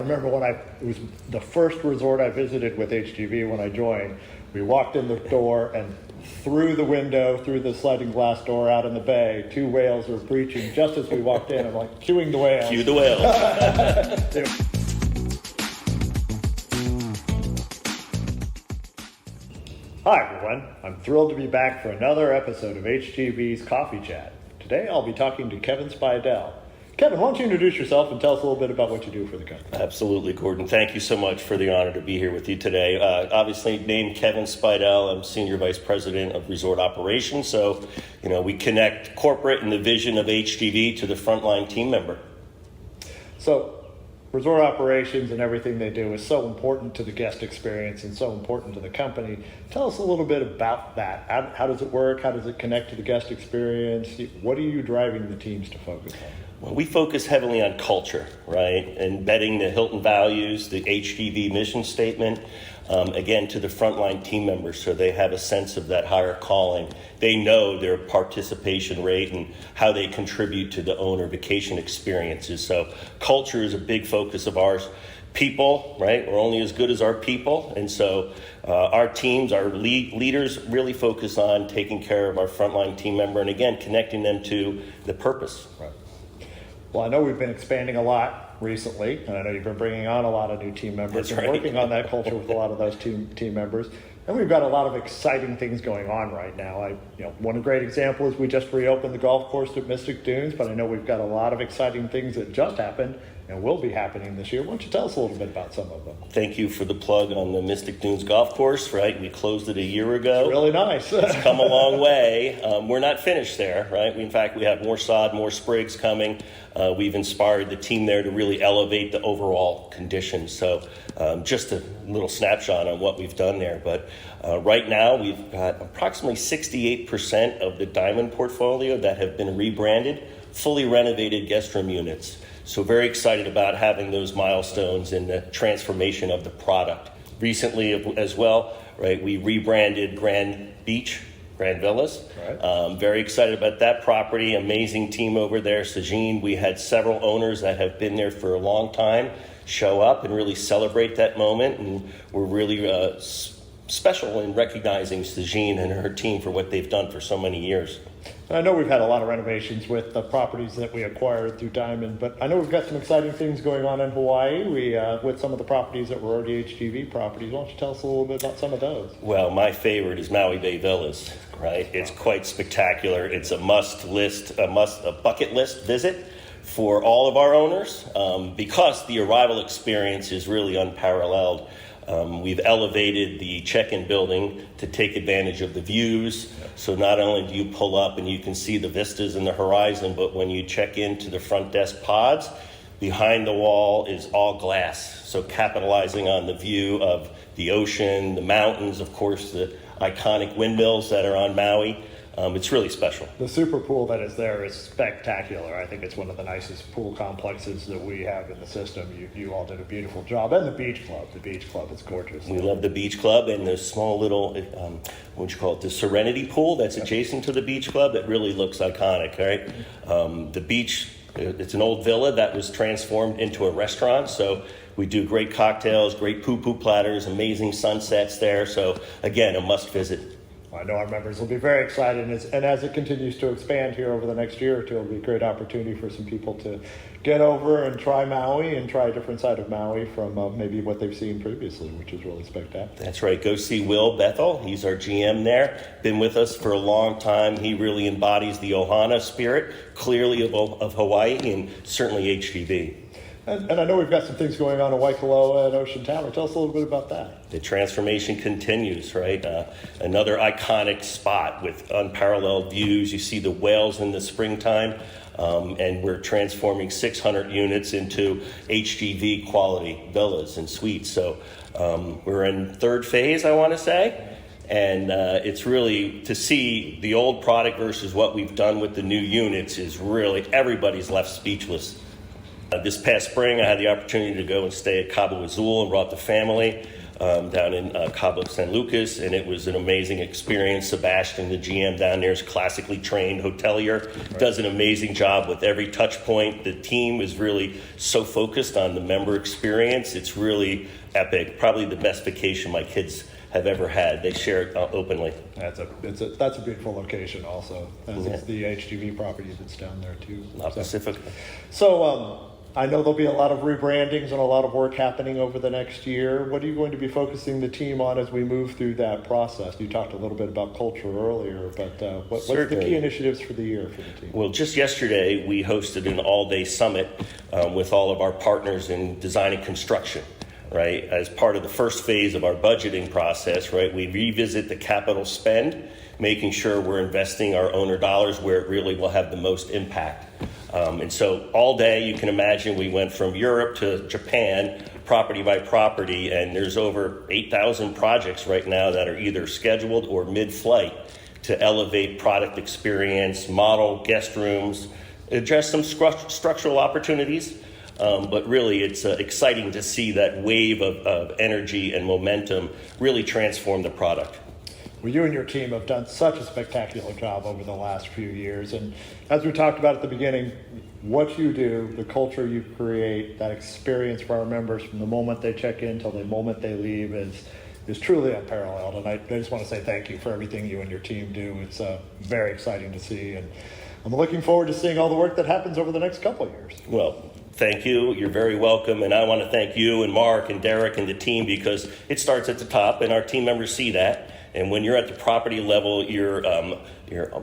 remember it was the first resort I visited with HGV when I joined. We walked in the door and through the window, through the sliding glass door out in the bay, 2 whales were breaching just as we walked in. I'm like, cueing the whales. Cue the whales. Hi everyone, I'm thrilled to be back for another episode of HGV's Coffee Chat. Today I'll be talking to Kevin Spidell. Kevin, why don't you introduce yourself and tell us a little bit about what you do for the company? Absolutely, Gordon. Thank you so much for the honor to be here with you today. Obviously, named Kevin Spidell. I'm Senior Vice President of Resort Operations. So, we connect corporate and the vision of HGV to the frontline team member. So, resort operations and everything they do is so important to the guest experience and so important to the company. Tell us a little bit about that. How does it work? How does it connect to the guest experience? What are you driving the teams to focus on? Well, we focus heavily on culture, right? Embedding the Hilton values, the HGV mission statement, again, to the frontline team members so they have a sense of that higher calling. They know their participation rate and how they contribute to the owner vacation experiences. So culture is a big focus of ours. People, right? We're only as good as our people. And so our teams, our leaders really focus on taking care of our frontline team member and, again, connecting them to the purpose. Right. Well, I know we've been expanding a lot recently, and I know you've been bringing on a lot of new team members and working on that culture with a lot of those team members. And we've got a lot of exciting things going on right now. One great example is we just reopened the golf course at Mystic Dunes, but I know we've got a lot of exciting things that just happened and will be happening this year. Why don't you tell us a little bit about some of them? Thank you for the plug on the Mystic Dunes golf course, right? We closed it a year ago. It's really nice. It's come a long way. We're not finished there, right? In fact, we have more sod, more sprigs coming. We've inspired the team there to really elevate the overall conditions. So just a little snapshot on what we've done there. But right now, we've got approximately 68% of the Diamond portfolio that have been rebranded, fully renovated guest room units. So very excited about having those milestones in the transformation of the product. Recently as well, right, we rebranded Grand Villas. Right. Very excited about that property. Amazing team over there, Sajine. We had several owners that have been there for a long time show up and really celebrate that moment. And we're really special in recognizing Sajine and her team for what they've done for so many years. And I know we've had a lot of renovations with the properties that we acquired through Diamond, but I know we've got some exciting things going on in Hawaii. With some of the properties that were already HGV properties. Why don't you tell us a little bit about some of those? Well, my favorite is Maui Bay Villas, right? It's quite spectacular. It's a bucket list visit for all of our owners because the arrival experience is really unparalleled. We've elevated the check-in building to take advantage of the views. So not only do you pull up and you can see the vistas and the horizon, but when you check into the front desk pods, behind the wall is all glass. So capitalizing on the view of the ocean, the mountains, of course, the iconic windmills that are on Maui. It's really special. The super pool that is there is spectacular. I think it's one of the nicest pool complexes that we have in the system. You all did a beautiful job. And the beach club. The beach club is gorgeous. We love the beach club and the small little, the Serenity pool that's adjacent to the beach club. That really looks iconic, right? The beach, it's an old villa that was transformed into a restaurant. So we do great cocktails, great poo-poo platters, amazing sunsets there. So again, a must visit. I know our members will be very excited, and as it continues to expand here over the next year or two, it'll be a great opportunity for some people to get over and try Maui and try a different side of Maui from maybe what they've seen previously, which is really spectacular. That's right. Go see Will Bethel. He's our GM there. Been with us for a long time. He really embodies the Ohana spirit, clearly of Hawaii and certainly HGV. And I know we've got some things going on in Waikoloa and Ocean Tower. Tell us a little bit about that. The transformation continues, right? Another iconic spot with unparalleled views. You see the whales in the springtime, and we're transforming 600 units into HGV quality villas and suites. So we're in third phase, I want to say. And it's really, to see the old product versus what we've done with the new units is really, everybody's left speechless. This past spring, I had the opportunity to go and stay at Cabo Azul and brought the family. down in Cabo San Lucas, and it was an amazing experience. Sebastian, the GM down there, is classically trained hotelier, does an amazing job with every touch point. The team is really so focused on the member experience. It's really epic. Probably the best vacation my kids have ever had. They share it openly. That's a beautiful location also, as is the HGV property that's down there too. La Pacifica. So I know there'll be a lot of rebrandings and a lot of work happening over the next year. What are you going to be focusing the team on as we move through that process? You talked a little bit about culture earlier, but what's the key initiatives for the year for the team? Well, just yesterday we hosted an all-day summit with all of our partners in design and construction. Right, as part of the first phase of our budgeting process, right, we revisit the capital spend, making sure we're investing our owner dollars where it really will have the most impact. And so all day, you can imagine, we went from Europe to Japan, property by property, and there's over 8,000 projects right now that are either scheduled or mid-flight to elevate product experience, model guest rooms, address some structural opportunities. But really, it's exciting to see that wave of energy and momentum really transform the product. Well, you and your team have done such a spectacular job over the last few years. And as we talked about at the beginning, what you do, the culture you create, that experience for our members from the moment they check in till the moment they leave is truly unparalleled. And I just want to say thank you for everything you and your team do. It's very exciting to see. And I'm looking forward to seeing all the work that happens over the next couple of years. Well, thank you. You're very welcome. And I want to thank you and Mark and Derek and the team, because it starts at the top and our team members see that. And when you're at the property level, you're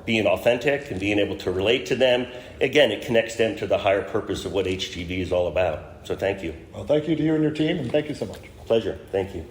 being authentic and being able to relate to them. Again, it connects them to the higher purpose of what HGV is all about. So thank you. Well, thank you to you and your team, and thank you so much. Pleasure. Thank you.